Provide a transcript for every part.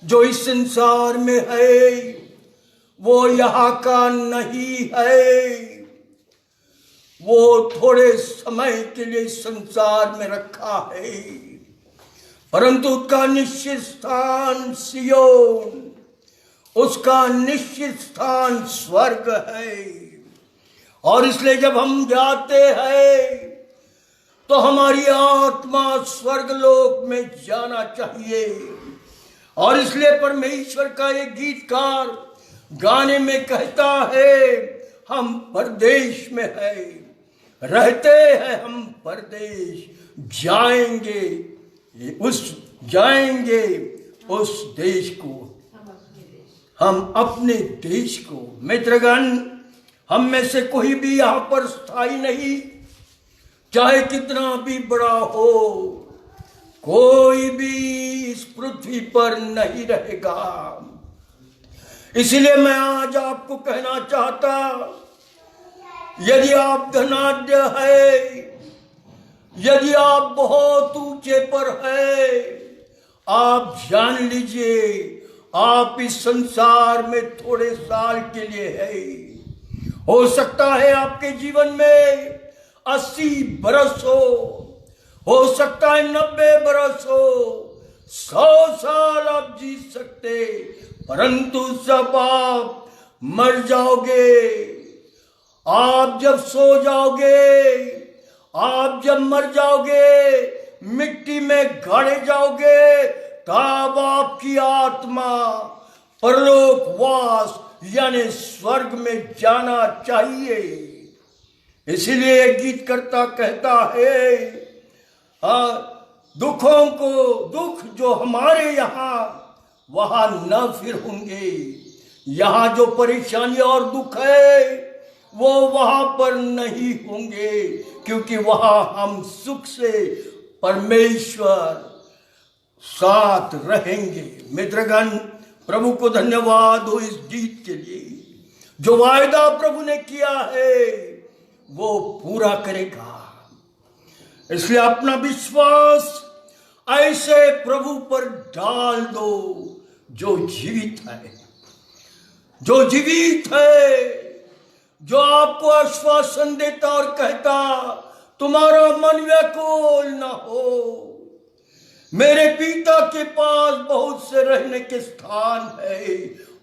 जो इस संसार में है वो यहाँ का नहीं है। वो थोड़े समय के लिए संसार में रखा है, परंतु उसका निश्चित स्थान सियोन, उसका निश्चित स्थान स्वर्ग है। और इसलिए जब हम जाते हैं तो हमारी आत्मा स्वर्ग लोक में जाना चाहिए। और इसलिए परमेश्वर का एक गीतकार गाने में कहता है, हम परदेश में है, रहते हैं हम परदेश, जाएंगे उस देश को, हम अपने देश को। मित्रगण, हम में से कोई भी यहाँ पर स्थायी नहीं, चाहे कितना भी बड़ा हो, कोई भी इस पृथ्वी पर नहीं रहेगा। इसलिए मैं आज आपको कहना चाहता, यदि आप धनाढ्य है, यदि आप बहुत ऊंचे पर है, आप जान लीजिए आप इस संसार में थोड़े साल के लिए है। हो सकता है आपके जीवन में 80 बरस हो सकता है 90 बरस हो, 100 साल आप जी सकते, परंतु सब आप मर जाओगे। आप जब सो जाओगे, आप जब मर जाओगे, मिट्टी में गाड़े जाओगे, तब आपकी आत्मा परलोकवास यानी स्वर्ग में जाना चाहिए। इसलिए गीतकर्ता कहता है, दुख जो हमारे यहाँ वहां न फिर होंगे। यहाँ जो परेशानी और दुख है वो वहां पर नहीं होंगे, क्योंकि वहां हम सुख से परमेश्वर साथ रहेंगे। मित्रगण, प्रभु को धन्यवाद हो इस गीत के लिए। जो वायदा प्रभु ने किया है वो पूरा करेगा। इसलिए अपना विश्वास ऐसे प्रभु पर डाल दो जो जीवित है, जो जीवित है, जो आपको आश्वासन देता और कहता, तुम्हारा मन व्याकुल न हो, मेरे पिता के पास बहुत से रहने के स्थान है,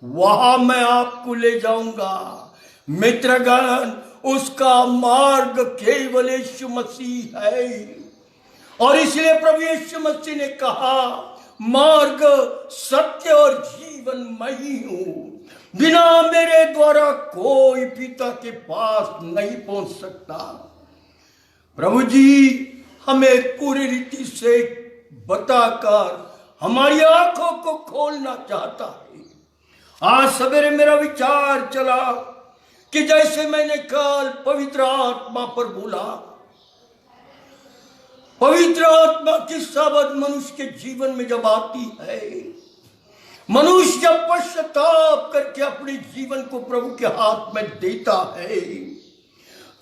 वहां मैं आपको ले जाऊंगा। मित्रगण, उसका मार्ग केवल यीशु मसीह है। और इसलिए प्रभु यीशु मसीह ने कहा, मार्ग, सत्य और जीवन मैं ही हूं, बिना मेरे द्वारा कोई पिता के पास नहीं पहुंच सकता। प्रभु जी हमें पूरी रीति से बताकर हमारी आंखों को खोलना चाहता है। आज सवेरे मेरा विचार चला कि जैसे मैंने कल पवित्र आत्मा पर बोला, पवित्र आत्मा की शब्द मनुष्य के जीवन में जब आती है, मनुष्य जब पश्चाताप करके अपने जीवन को प्रभु के हाथ में देता है,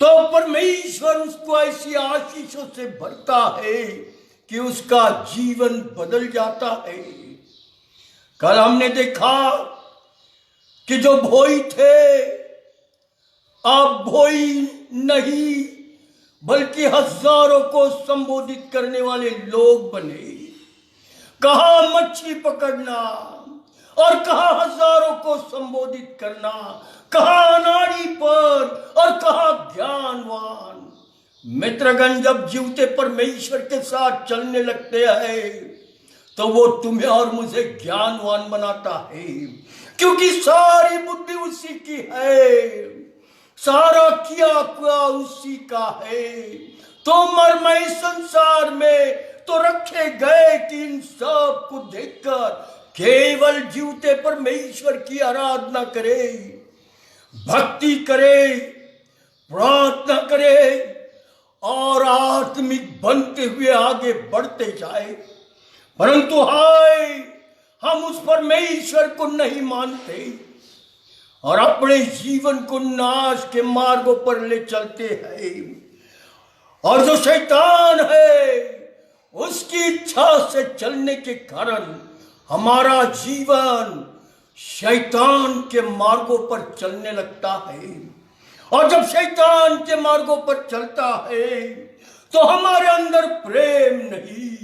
तो परमेश्वर उसको ऐसी आशीषों से भरता है कि उसका जीवन बदल जाता है। कल हमने देखा कि जो भोई थे अब भोई नहीं बल्कि हजारों को संबोधित करने वाले लोग बने। कहा मच्छी पकड़ना और कहा हजारों को संबोधित करना, कहा अनाड़ी पर और कहा ज्ञानवान। मित्रगण, जब जीवते परमेश्वर के साथ चलने लगते हैं तो वो तुम्हें और मुझे ज्ञानवान बनाता है, क्योंकि सारी बुद्धि उसी की है, सारा किया उसी का है। तो मरमय संसार में तो रखे गए कि इन सब को देखकर केवल जीवते परमेश्वर की आराधना करे, भक्ति करे, प्रार्थना करे और आत्मिक बनते हुए आगे बढ़ते जाए। परंतु हाय, हम उस परमेश्वर को नहीं मानते और अपने जीवन को नाश के मार्गों पर ले चलते हैं। और जो शैतान है उसकी इच्छा से चलने के कारण हमारा जीवन शैतान के मार्गों पर चलने लगता है। और जब शैतान के मार्गों पर चलता है तो हमारे अंदर प्रेम नहीं,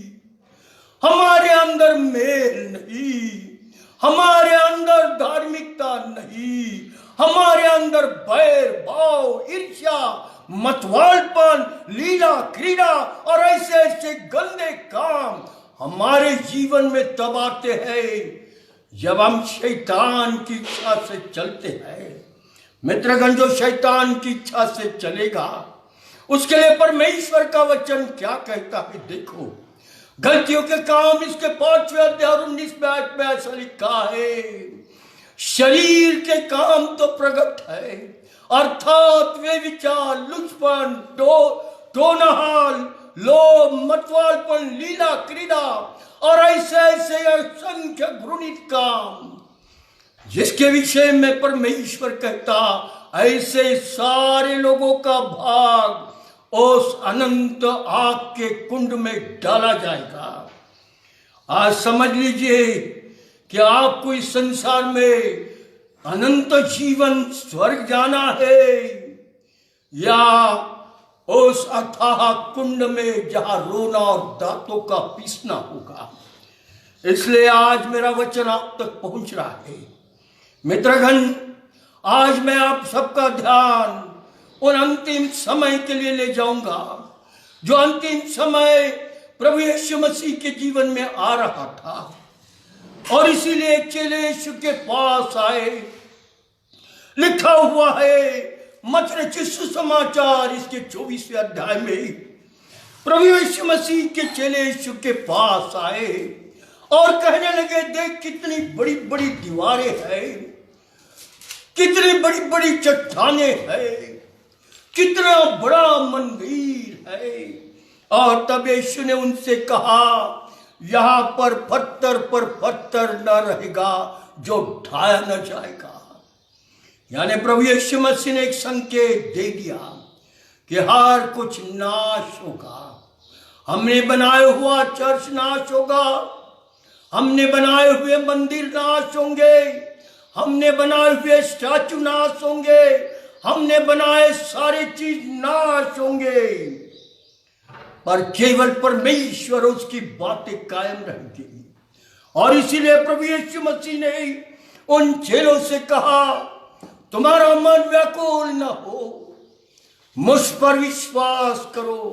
हमारे अंदर मेल नहीं, हमारे अंदर धार्मिकता नहीं, हमारे अंदर बैर भाव, ईर्ष्या, मतवालपन, लीला क्रीड़ा और ऐसे ऐसे गंदे काम हमारे जीवन में तब आते हैं जब हम शैतान की इच्छा से चलते हैं। मित्रगण, जो शैतान की इच्छा से चलेगा उसके लिए परमेश्वर का वचन क्या कहता है? देखो, गलतियों के काम इसके 5वें अध्याय 19वें आयत में ऐसा लिखा है, शरीर के काम तो प्रकट है, अर्थात वे विचार, लुचपन, टोनहाल, लोभ, मतवालपन, लीला क्रीड़ा और ऐसे ऐसे असंख्य घृणित काम जिसके विषय में परमेश्वर कहता ऐसे सारे लोगों का भाग उस अनंत आग के कुंड में डाला जाएगा। आज समझ लीजिए कि आपको इस संसार में अनंत जीवन स्वर्ग जाना है या उस अथाह कुंड में जहां रोना और दांतों का पीसना होगा। इसलिए आज मेरा वचन आप तक पहुंच रहा है। मित्रगण, आज मैं आप सबका ध्यान उन अंतिम समय के लिए ले जाऊंगा जो अंतिम समय प्रभु यीशु मसीह के जीवन में आ रहा था, और इसीलिए चेले यीशु के पास आए। लिखा हुआ है मत्ती रचित सुसमाचार इसके 24वें अध्याय में, प्रभु यीशु मसीह के चेले यीशु के पास आए और कहने लगे, देख कितनी बड़ी बड़ी दीवारें हैं, कितनी बड़ी बड़ी चट्टानें हैं, कितना बड़ा मंदिर है। और तब यीशु ने उनसे कहा, यहां पर पत्थर न रहेगा जो ढाया न जाएगा। यानी प्रभु यीशु मसीह ने एक संकेत दे दिया कि हर कुछ नाश होगा। हमने बनाया हुआ चर्च नाश होगा, हमने बनाए हुए मंदिर नाश होंगे, हमने बनाए हुए स्टैचू नाश होंगे, हमने बनाए सारे चीज नाश होंगे, पर केवल परमेश्वर उसकी बातें कायम रहेंगी। और इसीलिए प्रभु यीशु मसीह ने उन चेलों से कहा, तुम्हारा मन व्याकुल न हो, मुझ पर विश्वास करो,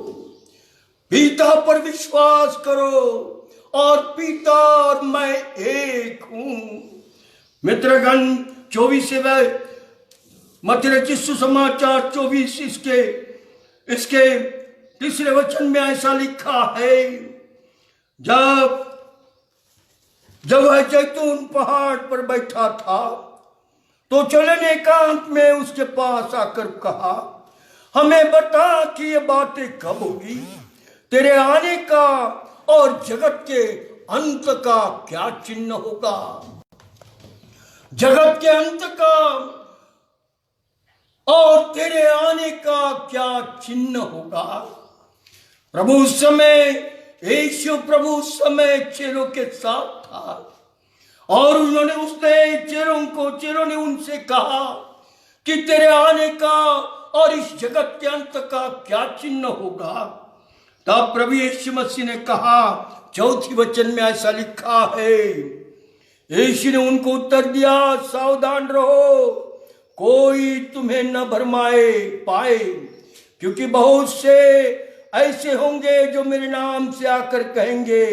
पिता पर विश्वास करो, और पिता और मैं एक हूं। मित्रगण, 24वें मत्ती रचित सुसमाचार 24 इसके 3 वचन में ऐसा लिखा है, जब वह जैतून पहाड़ पर बैठा था तो चेलों ने एकांत में उसके पास आकर कहा, हमें बता कि ये बातें कब होगी, तेरे आने का और जगत के अंत का क्या चिन्ह होगा। जगत के अंत का और तेरे आने का क्या चिन्ह होगा। प्रभु उस समय, यीशु प्रभु उस समय चेलों के साथ था और चेलों ने उनसे कहा कि तेरे आने का और इस जगत के अंत का क्या चिन्ह होगा। तब प्रभु यीशु मसीह ने कहा, 4 वचन में ऐसा लिखा है, यीशु ने उनको उत्तर दिया, सावधान रहो, कोई तुम्हें न भरमाए पाए, क्योंकि बहुत से ऐसे होंगे जो मेरे नाम से आकर कहेंगे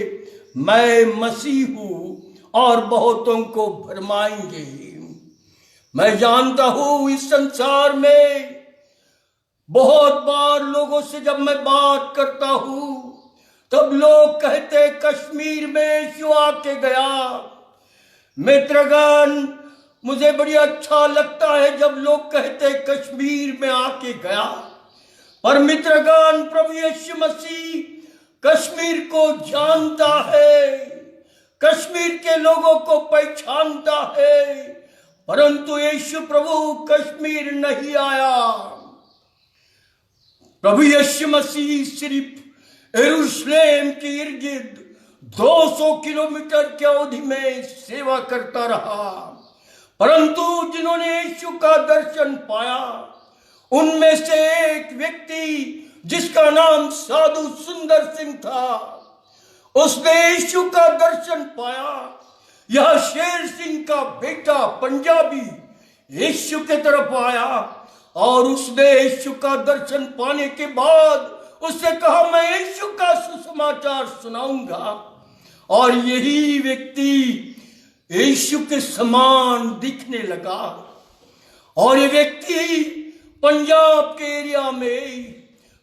मैं मसीह हूं, और बहुतों को भरमाएंगे। मैं जानता हूं इस संसार में बहुत बार लोगों से जब मैं बात करता हूं तब लोग कहते कश्मीर में यीशु आके गया। मित्रगण, मुझे बड़ी अच्छा लगता है जब लोग कहते कश्मीर में आके गया, पर मित्रगण, प्रभु यीशु मसीह कश्मीर को जानता है, कश्मीर के लोगों को पहचानता है, परंतु यीशु प्रभु कश्मीर नहीं आया। प्रभु यीशु मसीह सिर्फ यरूशलेम के इर्द गिर्द 200 किलोमीटर की अवधि में सेवा करता रहा, परंतु जिन्होंने यीशु का दर्शन पाया उनमें से एक व्यक्ति जिसका नाम साधु सुंदर सिंह था, उसने यीशु का दर्शन पाया। यह शेर सिंह का बेटा पंजाबी यीशु के तरफ आया और उसने यीशु का दर्शन पाने के बाद उससे कहा, मैं यीशु का सुसमाचार सुनाऊंगा। और यही व्यक्ति यीशु के समान दिखने लगा। और ये व्यक्ति पंजाब के एरिया में,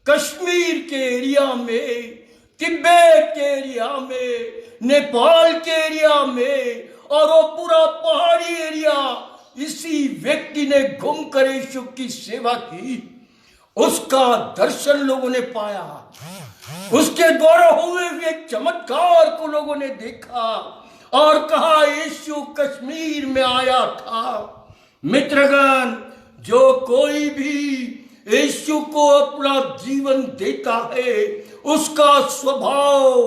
कश्मीर के एरिया में, तिब्बत के एरिया में, नेपाल के एरिया में और वो पूरा पहाड़ी एरिया, इसी व्यक्ति ने घूमकर यीशु की सेवा की। उसका दर्शन लोगों ने पाया, उसके द्वारा हुए हुए चमत्कार को लोगों ने देखा और कहा यीशु कश्मीर में आया था। मित्रगण, जो कोई भी यीशु को अपना जीवन देता है उसका स्वभाव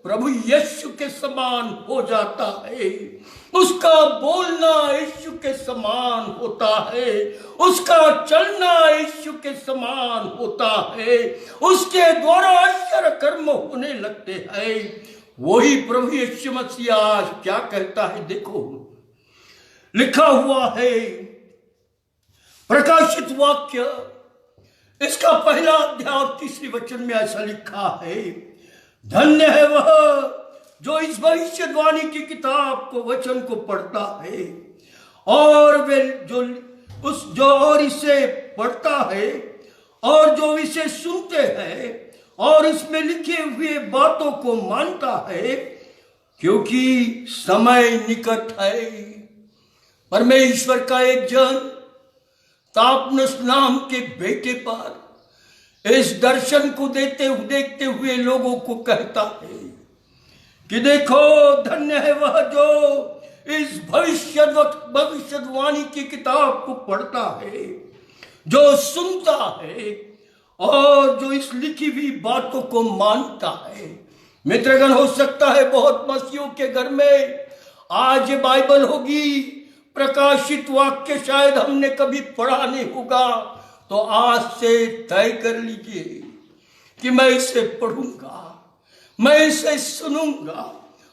प्रभु यीशु के समान हो जाता है, उसका बोलना यीशु के समान होता है, उसका चलना यीशु के समान होता है, उसके द्वारा आश्चर्य कर्म होने लगते हैं। वही प्रभु यीशु मसीह आज क्या कहता है, देखो लिखा हुआ है प्रकाशित वाक्य इसका पहला अध्याय और तीसरी वचन में ऐसा लिखा है, धन्य है वह जो इस भविष्यवाणी की किताब को वचन को पढ़ता है और वे जो और इसे पढ़ता है और जो इसे सुनते हैं और इसमें लिखे हुए बातों को मानता है, क्योंकि समय निकट है। परमेश्वर का एक जन तापनस नाम के बेटे पर इस दर्शन को देखते हुए लोगों को कहता है कि देखो, धन्य है वह जो इस भविष्यवाणी की किताब को पढ़ता है, जो सुनता है और जो इस लिखी हुई बातों को मानता है। मित्रगण, हो सकता है बहुत मसीहों के घर में आज ये बाइबल होगी, प्रकाशित वाक्य शायद हमने कभी पढ़ा नहीं होगा, तो आज से तय कर लीजिए कि मैं इसे पढ़ूंगा, मैं इसे सुनूंगा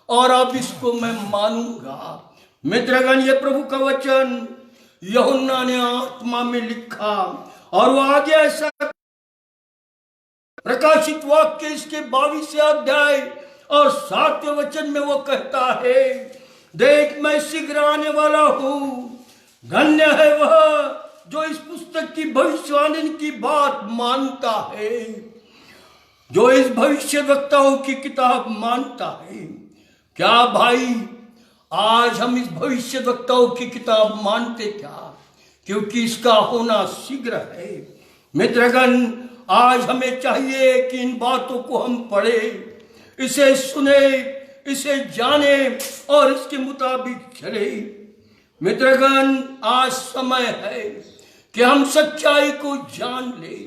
और अब इसको मैं मानूंगा। मित्रगण, ये प्रभु का वचन यूहन्ना ने आत्मा में लिखा और वो आगे ऐसा प्रकाशित वाक्य इसके 22वें अध्याय और 7वें वचन में वो कहता है, देख मैं शीघ्र आने वाला हूं, धन्य है वह जो इस पुस्तक की भविष्यवाणी की बात मानता है, जो इस भविष्यवक्ताओं की किताब मानता है। क्या भाई आज हम इस भविष्यवक्ताओं की किताब मानते क्या? क्योंकि इसका होना शीघ्र है। मित्रगण, आज हमें चाहिए कि इन बातों को हम पढ़े, इसे सुने, इसे जाने और इसके मुताबिक चले। मित्रगण, आज समय है कि हम सच्चाई को जान ले,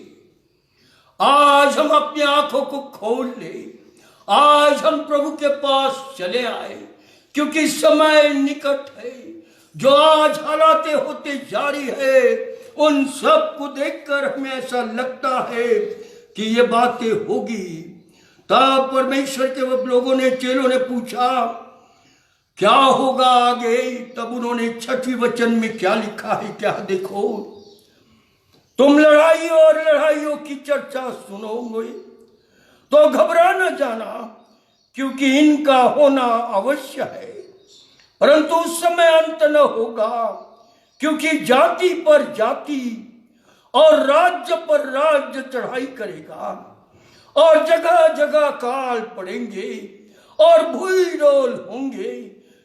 आज हम अपनी आंखों को खोल ले, आज हम प्रभु के पास चले आए, क्योंकि समय निकट है। जो आज हालातें होते जा रही है उन सब को देखकर हमें ऐसा लगता है कि ये बातें होगी। तब परमेश्वर के वो लोगों ने, चेलों ने पूछा क्या होगा आगे? तब उन्होंने 6वें वचन में क्या लिखा है, क्या देखो, तुम लड़ाई और लड़ाइयों की चर्चा सुनोगे तो घबरा न जाना, क्योंकि इनका होना अवश्य है, परंतु उस समय अंत न होगा। क्योंकि जाति पर जाति और राज्य पर राज्य चढ़ाई करेगा और जगह जगह काल पड़ेंगे और भूईडोल होंगे।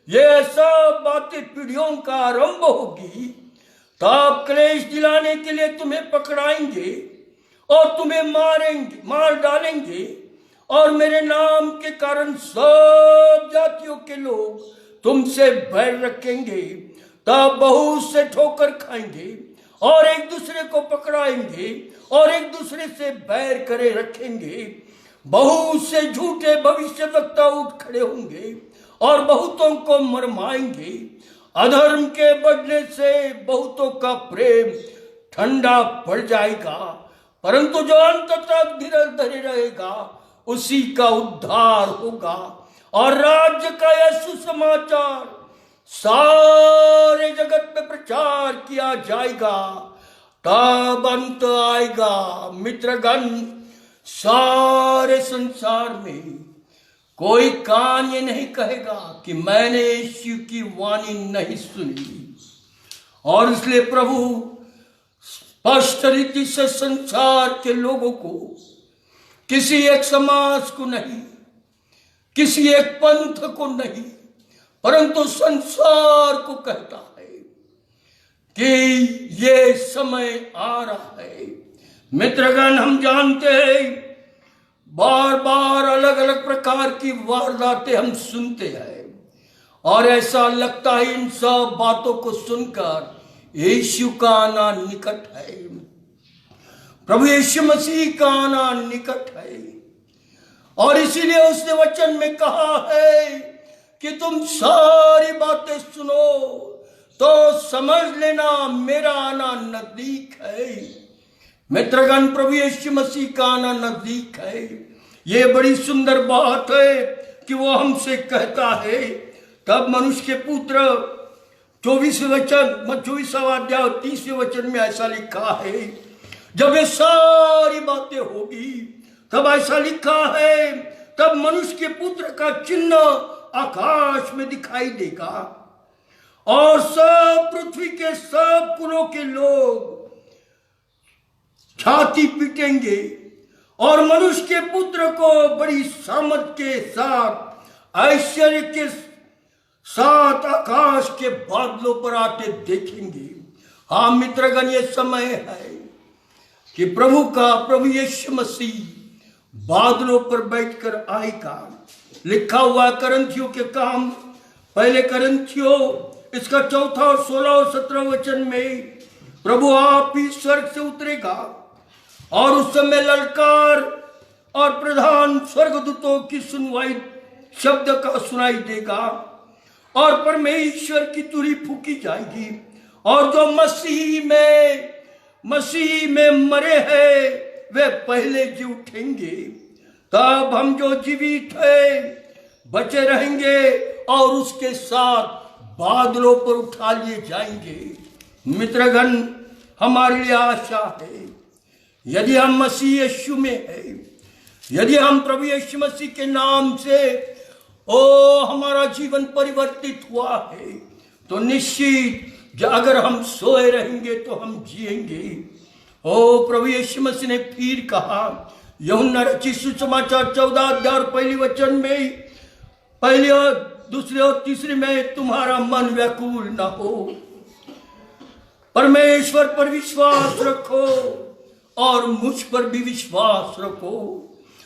ये सब बातें पीढ़ियों का आरंभ होगी। तब क्लेश दिलाने के लिए तुम्हें पकड़ाएंगे और तुम्हें मारेंगे, मार डालेंगे, और मेरे नाम के कारण सब जातियों के लोग तुमसे बैर रखेंगे। तब बहुत से ठोकर खाएंगे और एक दूसरे को पकड़ाएंगे और एक दूसरे से बैर करे रखेंगे। बहुत से झूठे भविष्यवक्ता उठ खड़े होंगे और बहुतों को मरमाएंगे। अधर्म के बढ़ने से बहुतों का प्रेम ठंडा पड़ जाएगा, परंतु जो अंत तक धीरज धरे रहेगा उसी का उद्धार होगा। और राज्य का यह सुसमाचार सारे जगत में प्रचार किया जाएगा, तब अंत आएगा। मित्रगण, सारे संसार में कोई कान ये नहीं कहेगा कि मैंने यीशु की वाणी नहीं सुनी। और इसलिए प्रभु स्पष्ट रीति से संसार के लोगों को, किसी एक समाज को नहीं, किसी एक पंथ को नहीं, परंतु संसार को कहता है कि ये समय आ रहा है। मित्रगण, हम जानते हैं बार बार अलग अलग प्रकार की वारदातें हम सुनते हैं और ऐसा लगता है इन सब बातों को सुनकर यीशु का आना निकट है, प्रभु यीशु मसीह का आना निकट है। और इसीलिए उसने वचन में कहा है कि तुम सारी बातें सुनो तो समझ लेना मेरा आना नजदीक है। मित्रगण, प्रभु यीशु मसीह का आना नजदीक है। ये बड़ी सुंदर बात है कि वो हमसे कहता है। तब मनुष्य के पुत्र 24वां अध्याय 30वें वचन में ऐसा लिखा है, जब ये सारी बातें होगी तब ऐसा लिखा है, तब मनुष्य के पुत्र का चिन्ह आकाश में दिखाई देगा और सब पृथ्वी के सब कुलों के लोग छाती पीटेंगे और मनुष्य के पुत्र को बड़ी सामर्थ के साथ, ऐश्वर्य के साथ आकाश के बादलों पर आते देखेंगे। हाँ मित्रगण, ये समय है कि प्रभु यीशु मसीह बादलों पर बैठकर आएगा। लिखा हुआ करंथियों के काम, पहले करंथियों इसका 4 और 16 और 17 वचन में, प्रभु आप ही स्वर्ग से उतरेगा और उस समय ललकार और प्रधान स्वर्गदूतों की सुनवाई शब्द का सुनाई देगा और परमेश्वर की तुरही फूकी जाएगी और जो मसीह में मरे हैं वे पहले जी उठेंगे। तब हम जो जीवित है बचे रहेंगे और उसके साथ बादलों पर उठा लिए जाएंगे। मित्रगण, हमारे लिए आशा है, यदि हम मसीह यीशु में है, यदि हम प्रभु यीशु मसीह के नाम से हमारा जीवन परिवर्तित हुआ है, तो निश्चित अगर हम सोए रहेंगे तो हम जिएंगे। प्रभु यीशु मसीह ने फिर कहा, यूहन्ना रचित सुसमाचार 14 अध्याय पहली वचन में, पहले और दूसरे और तीसरे में, तुम्हारा मन व्याकुल न हो, परमेश्वर पर विश्वास रखो और मुझ पर भी विश्वास रखो।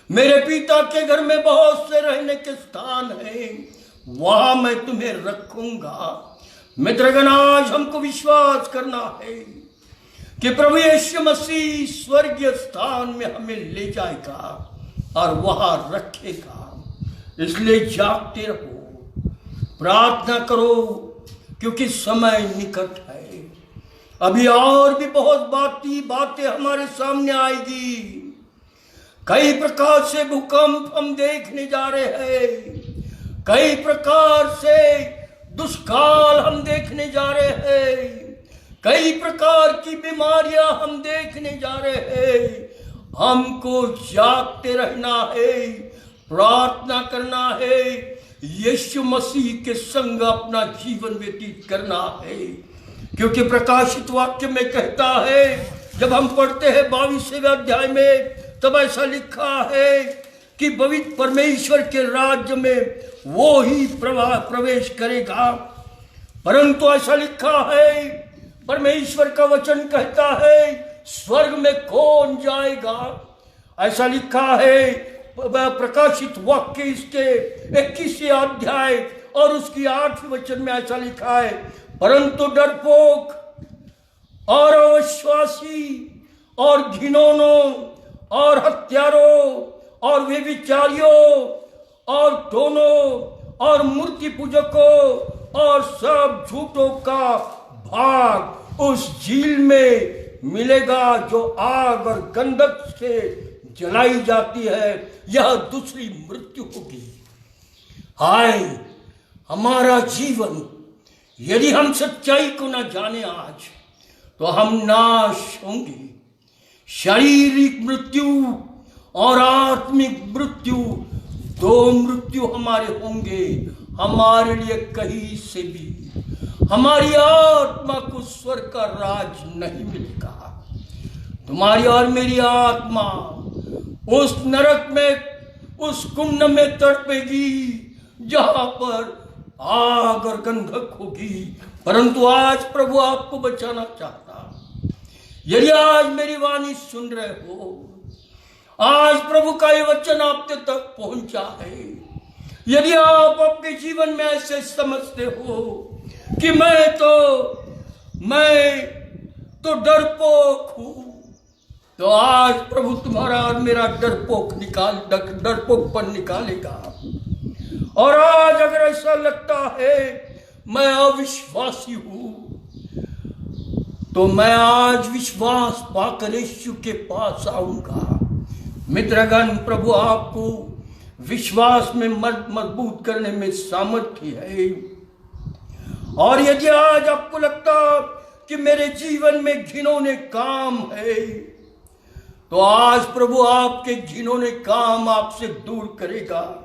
मेरे पिता के घर में बहुत से रहने के स्थान हैं, वहां मैं तुम्हें रखूंगा। मित्रगण, आज हमको विश्वास करना है कि प्रभु यीशु मसीह स्वर्गीय स्थान में हमें ले जाएगा और वहां रखेगा। इसलिए जागते रहो, प्रार्थना करो, क्योंकि समय निकट है। अभी और भी बहुत बातें हमारे सामने आएगी। कई प्रकार से भूकंप हम देखने जा रहे हैं, कई प्रकार से दुष्काल हम देखने जा रहे हैं, कई प्रकार की बीमारियां हम देखने जा रहे हैं। हमको जागते रहना है, प्रार्थना करना है, यीशु मसीह के संग अपना जीवन व्यतीत करना है। क्योंकि प्रकाशित वाक्य में कहता है, जब हम पढ़ते हैं 22वें अध्याय में, तब ऐसा लिखा है कि पवित्र परमेश्वर के राज्य में वो ही प्रवेश करेगा। परंतु ऐसा लिखा है, परमेश्वर का वचन कहता है, स्वर्ग में कौन जाएगा। ऐसा लिखा है प्रकाशित वाक्य इसके 21वें अध्याय और उसकी 8वें वचन में ऐसा लिखा है, परंतु डरपोक और अविश्वासी और घिनौनों और हत्यारों और वे विचारियों और दोनों और मूर्ति पूजकों और सब झूठों का भाग उस झील में मिलेगा जो आग और गंधक से जलाई जाती है। यह दूसरी मृत्यु होगी। हाय हमारा जीवन, यदि हम सच्चाई को न जाने आज, तो हम नाश होंगे। शारीरिक मृत्यु और आत्मिक मृत्यु, दो मृत्यु हमारे होंगे। हमारे लिए कहीं से भी हमारी आत्मा को स्वर्ग का राज नहीं मिलेगा। तुम्हारी और मेरी आत्मा उस नरक में, उस कुंड में तड़पेगी जहां पर आग और गंधक होगी। परंतु आज प्रभु आपको बचाना चाहता। यदि आज मेरी वाणी सुन रहे हो, आज प्रभु का ये वचन आप तक पहुंचा है, यदि आप अपने जीवन में ऐसे समझते हो कि मैं तो डरपोक हूं, तो आज प्रभु तुम्हारा और मेरा डरपोकपन निकालेगा। और आज अगर ऐसा लगता है मैं अविश्वासी हूं, तो मैं आज विश्वास पाकर यीशु के पास आऊंगा। मित्रगण, प्रभु आपको विश्वास में मजबूत करने में सामर्थ्य है। और यदि आज आपको लगता कि मेरे जीवन में घिनौने काम है, तो आज प्रभु आपके घिनौने काम आपसे दूर करेगा।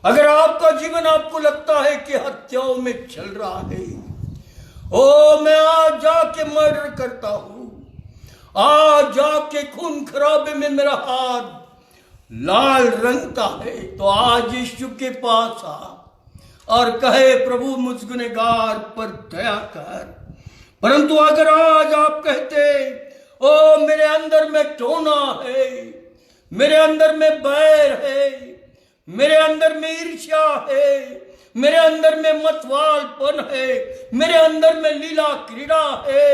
अगर आपका जीवन आपको लगता है कि हत्याओं में चल रहा है, मैं आज जाके मर्डर करता हूं, आज जाके खून खराबे में मेरा हाथ लाल रंगता है, तो आज यीशु के पास आ और कहे प्रभु मुझ गुनहगार पर दया कर। परंतु अगर आज आप कहते मेरे अंदर में टोना है, मेरे अंदर में बैर है, मेरे अंदर में ईर्ष्या है, मेरे अंदर में मतवालपन है, मेरे अंदर में लीला क्रीड़ा है,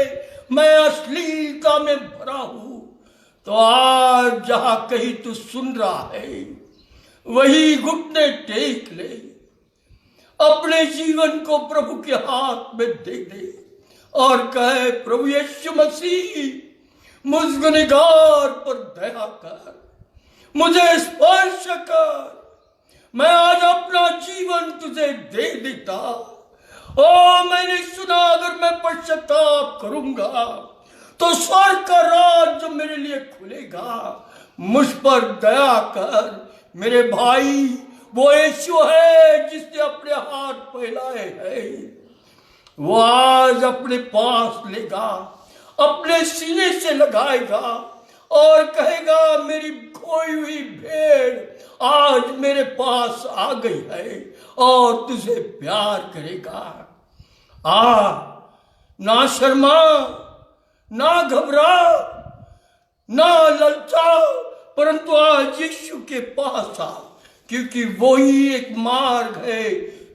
मैं अश्लीलता में भरा हूं, तो आज जहां कहीं तू सुन रहा है वही घुटने टेक ले, अपने जीवन को प्रभु के हाथ में दे दे और कहे प्रभु यीशु मसीह मुझ गुनहगार पर दया कर, मुझे स्पर्श कर। मैं आज अपना जीवन तुझे दे देता। मैंने सुना अगर मैं पश्चाताप करूंगा तो स्वर्ग का राज जो मेरे लिए खुलेगा। मुझ पर दया कर मेरे भाई। वो यीशु है जिसने अपने हाथ फैलाए हैं, वो आज अपने पास लेगा, अपने सीने से लगाएगा और कहेगा मेरी खोई हुई भेड़ आज मेरे पास आ गई है और तुझे प्यार करेगा। ना शर्मा, ना घबरा, ना ललचा, परंतु आज यीशु के पास आ, क्योंकि वो ही एक मार्ग है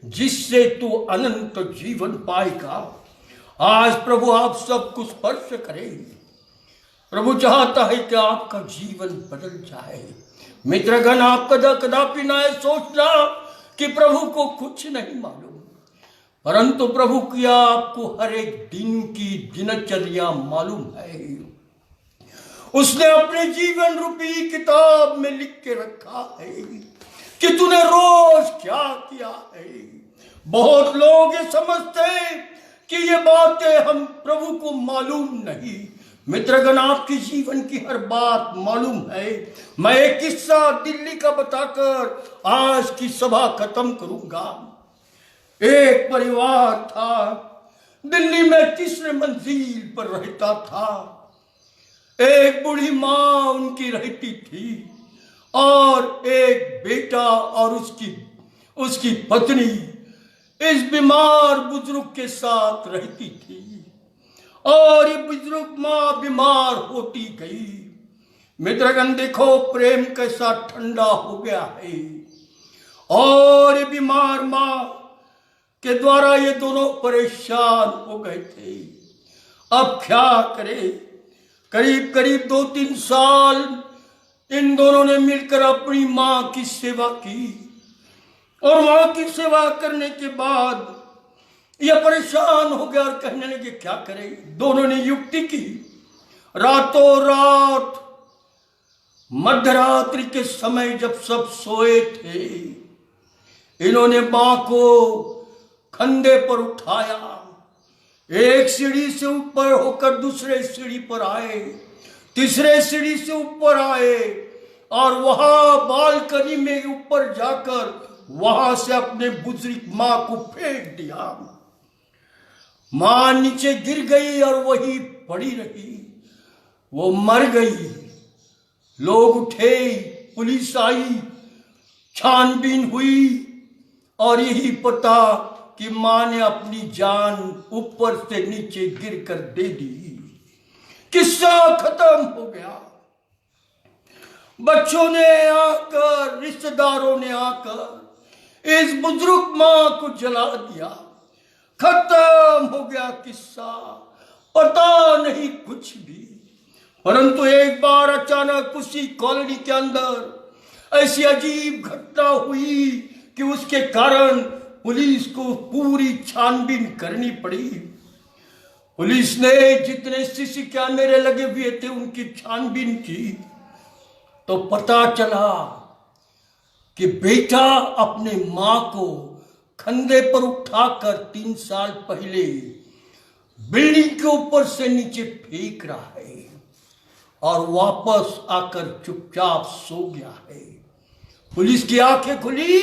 जिससे तू अनंत जीवन पाएगा। आज प्रभु आप सबको स्पर्श करे। प्रभु चाहता है कि आपका जीवन बदल जाए। मित्रगण, आप कदापि ना सोचना कि प्रभु को कुछ नहीं मालूम, परंतु प्रभु की आपको हर एक दिन की दिनचर्या मालूम है। उसने अपने जीवन रूपी किताब में लिख के रखा है कि तूने रोज क्या किया है। बहुत लोग ये समझते कि ये बातें हम प्रभु को मालूम नहीं। मित्रगण, आपके जीवन की हर बात मालूम है। मैं एक किस्सा दिल्ली का बताकर आज की सभा खत्म करूंगा। एक परिवार था, दिल्ली में तीसरे मंजिल पर रहता था। एक बूढ़ी माँ उनकी रहती थी और एक बेटा और उसकी पत्नी इस बीमार बुजुर्ग के साथ रहती थी। और ये बुजुर्ग माँ बीमार होती गई। मित्रगण, देखो प्रेम कैसा ठंडा हो गया है। और ये बीमार माँ के द्वारा ये दोनों परेशान हो गए थे। अब क्या करे, करीब 2-3 साल इन दोनों ने मिलकर अपनी मां की सेवा की और मां की सेवा करने के बाद यह परेशान हो गया और कहने लगे क्या करें। दोनों ने युक्ति की। रातों रात मध्यरात्रि के समय जब सब सोए थे, इन्होंने मां को कंधे पर उठाया, एक सीढ़ी से ऊपर होकर दूसरे सीढ़ी पर आए, तीसरे सीढ़ी से ऊपर आए और वहां बालकनी में ऊपर जाकर वहां से अपने बुजुर्ग मां को फेंक दिया। मां नीचे गिर गई और वही पड़ी रही, वो मर गई। लोग उठे, पुलिस आई, छानबीन हुई और यही पता कि मां ने अपनी जान ऊपर से नीचे गिरकर दे दी। किस्सा खत्म हो गया। बच्चों ने आकर, रिश्तेदारों ने आकर इस बुजुर्ग मां को जला दिया। खत्म हो गया किस्सा, पता नहीं कुछ भी। परंतु एक बार अचानक उसी कॉलोनी के अंदर ऐसी अजीब घटना हुई कि उसके कारण पुलिस को पूरी छानबीन करनी पड़ी। पुलिस ने जितने सीसी कैमरे लगे हुए थे उनकी छानबीन की तो पता चला कि बेटा अपने मां को कंधे पर उठाकर 3 साल पहले बिल्डिंग के ऊपर से नीचे फेंक रहा है और वापस आकर चुपचाप सो गया है। पुलिस की आंखें खुली,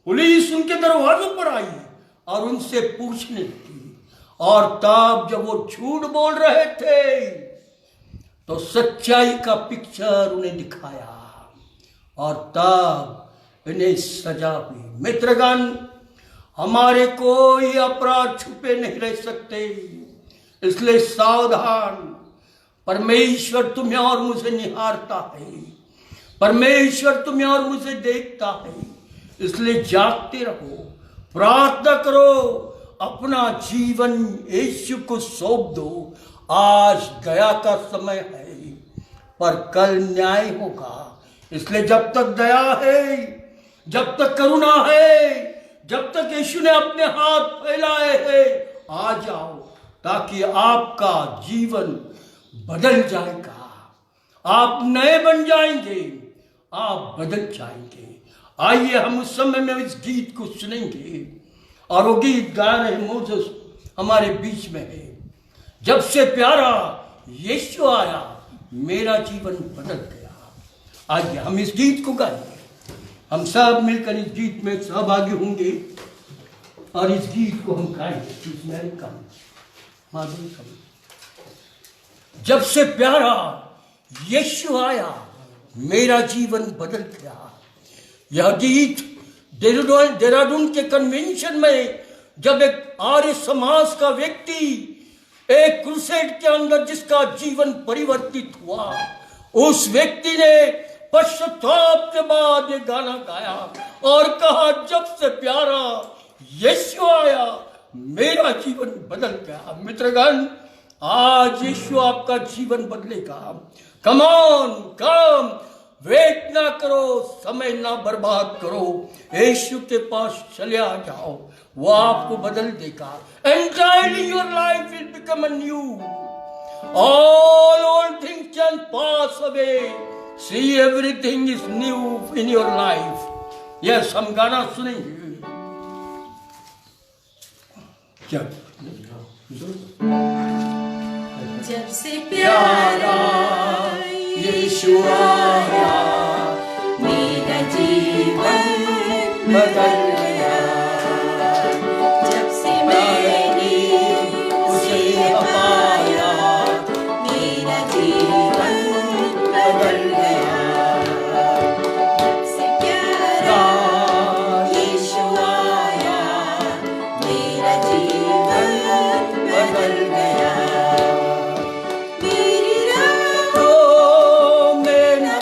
पुलिस उनके दरवाजों पर आई और उनसे पूछने लगी। और तब जब वो झूठ बोल रहे थे तो सच्चाई का पिक्चर उन्हें दिखाया और तब इन्हें सजा हुई। मित्रगण, हमारे कोई अपराध छुपे नहीं रह सकते, इसलिए सावधान। परमेश्वर तुम्हें और मुझे निहारता है, परमेश्वर तुम्हें और मुझे देखता है, इसलिए जागते रहो, प्रार्थना करो, अपना जीवन यीशु को सौंप दो। आज गया का समय है पर कल न्याय होगा, इसलिए जब तक दया है, जब तक करुणा है, जब तक यीशु ने अपने हाथ फैलाए हैं, आ जाओ ताकि आपका जीवन बदल जाएगा। आप नए बन जाएंगे, आप बदल जाएंगे। आइए हम उस समय में इस गीत को सुनेंगे और वो गीत गा रहे मोसेस हमारे बीच में है। जब से प्यारा यीशु आया मेरा जीवन बदल गया। आइए हम इस गीत को गाएंगे, हम सब मिलकर इस गीत में सहभागी होंगे और इस गीत को हम गाएंगे। जब से प्यारा यीशु आया मेरा जीवन बदल गया। यह गीत देहरादून के कन्वेंशन में जब एक आर्य समाज का व्यक्ति एक क्रूसेड के अंदर जिसका जीवन परिवर्तित हुआ, उस व्यक्ति ने पश्चाताप के बाद ये गाना गाया और कहा जब से प्यारा यीशु आया मेरा जीवन बदल गया। मित्रगण, आज यीशु आपका जीवन बदलेगा। कम ऑन, कम, वेट ना करो, समय ना बर्बाद करो, यीशु के पास चले आ जाओ, वो आपको बदल देगा। Entirely your life will become anew. All old things can pass away. See, everything is new in your life. Yes, हम गाना सुनेंगे। जब से प्यारा यीशु आया मेरा जीवन बदल गया। जब से मैंने उसे पाया मेरा जीवन बदल गया। जब से प्यारा यीशु आया मेरा जीवन बदल गया। मेरी राहों में न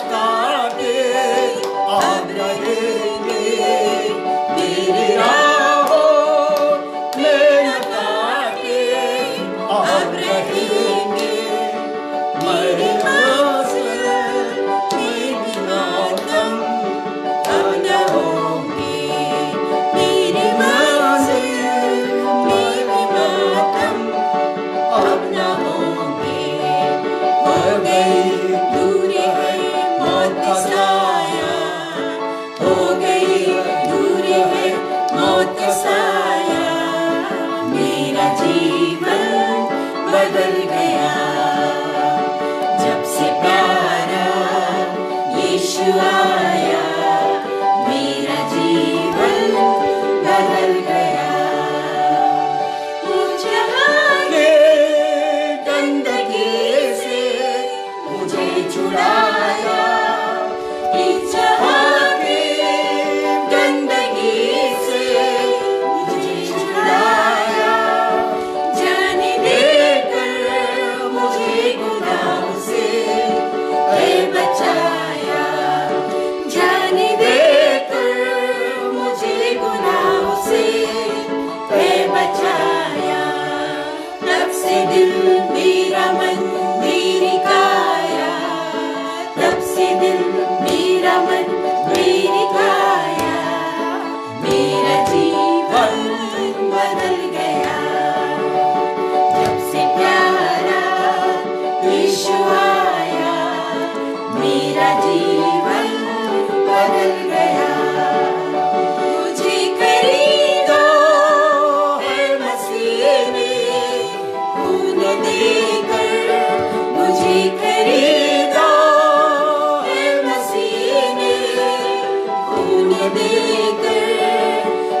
देकर मुझे खरीदा है मसीह ने, खून देकर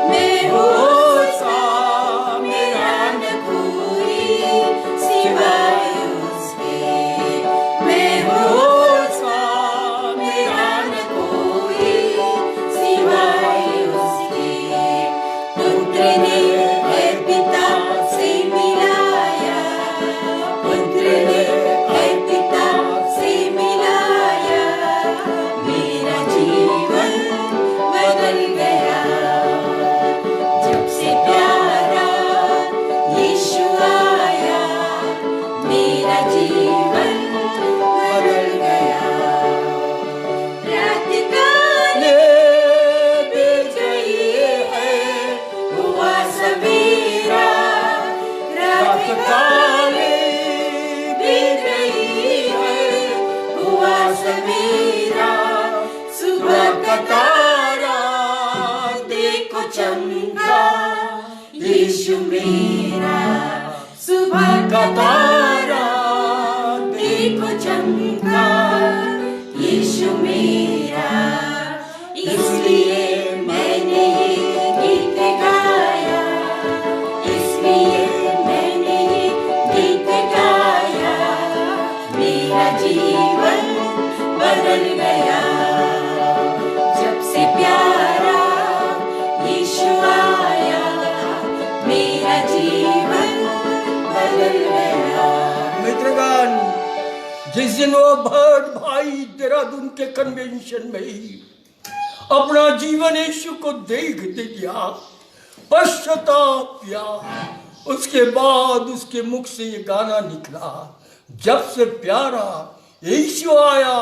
मैं हूँ उसका, मेरा न कोई सिवाय उसके। मैं हूँ उसका, मेरा न कोई सिवाय उसके। पुत्र ने है पिता से मिलाया, पुत्र ने है पिता से मिलाया, मेरा जीवन बदल गया। जब से प्यारा यीशु आया, मेरा जीवन बदल गया। रात काले बीत गई है, हुआ सवेरा। रात काले बीत गई है, हुआ सवेरा। सुबह का तारा देखो चमका, यीशु मेरा। सुबह का तारा देखो चमका, यीशु मेरा। इसलिए मैंने ये गीत गाया, इसलिए मैंने ये गीत गाया, मेरा जीवन बदल गया। जब से प्यारा यीशु आया, मेरा जीवन बदल गया। मित्रगण, जिस दिन वो भट्ट भाई देहरादून के कन्वेंशन में ही अपना जीवन यीशु को देख दे दिया, पश्चाताप किया, उसके बाद उसके मुख से ये गाना निकला, जब से प्यारा यीशु आया,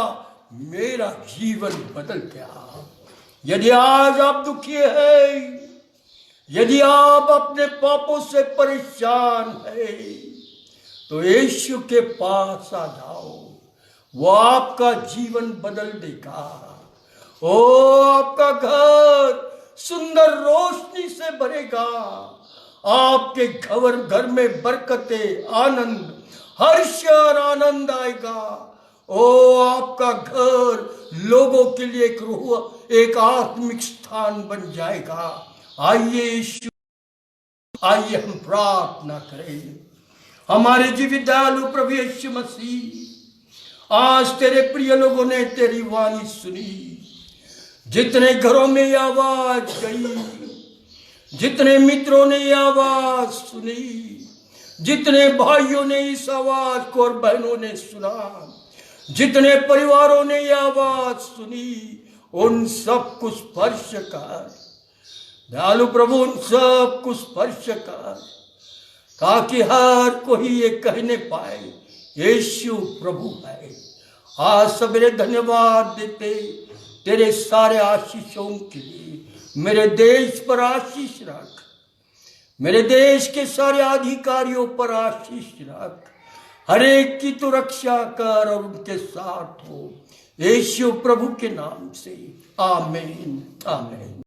मेरा जीवन बदल गया। यदि आज आप दुखी हैं, यदि आप अपने पापों से परेशान हैं, तो यीशु के पास आ जाओ, वो आपका जीवन बदल देगा। ओ आपका घर सुंदर रोशनी से भरेगा, आपके घर में बरकतें, आनंद, हर्ष और आनंद आएगा। ओ आपका घर लोगों के लिए एक आत्मिक स्थान बन जाएगा। आइए यीशु, आइए हम प्रार्थना करें। हमारे जीवित दयालु प्रभु यीशु मसीह, आज तेरे प्रिय लोगों ने तेरी वाणी सुनी। जितने घरों में ये आवाज गई, जितने मित्रों ने ये आवाज सुनी, जितने भाइयों ने इस आवाज को और बहनों ने सुना, जितने परिवारों ने ये आवाज सुनी, उन सब को स्पर्श कर दयालु प्रभु, उन सब को स्पर्श कर, ताकि हर कोई ये कहने पाए यीशु प्रभु है। आज सवेरे धन्यवाद देते तेरे सारे आशीषों के लिए। मेरे देश पर आशीष रख, मेरे देश के सारे अधिकारियों पर आशीष रख, हर एक की तो रक्षा कर और उनके साथ हो, यीशु प्रभु के नाम से आमीन, आमीन।